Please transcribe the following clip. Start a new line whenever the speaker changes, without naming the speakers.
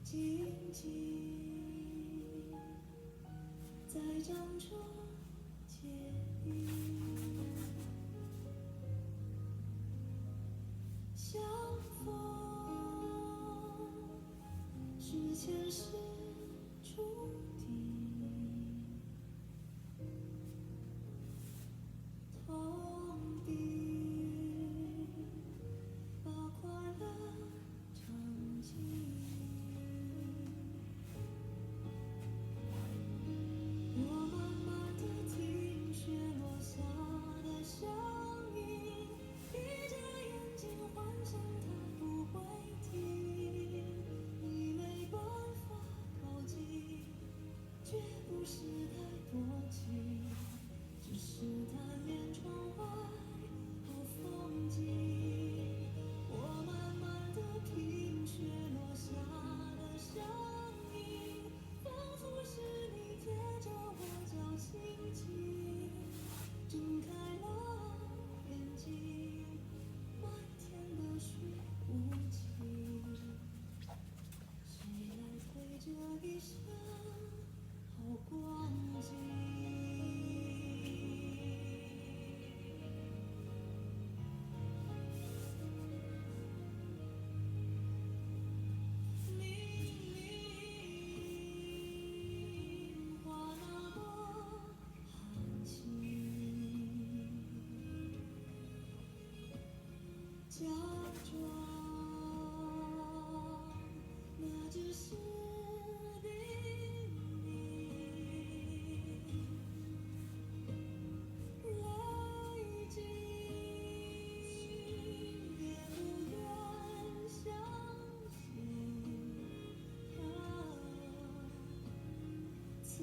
静静在掌中结印，相逢是前世注定，同定把快乐尝尽。我慢慢地听雪落下的声音，闭着眼睛幻想它不会停。你没办法靠近，绝不是太多情，只是贪恋窗外好风景。我慢慢地听雪落下的声音，仿佛是你贴着我脚轻轻睁开了眼睛，漫天的雪无情，谁来陪这一生好光景？假装那只是叮咛，泪尽也不愿相信。此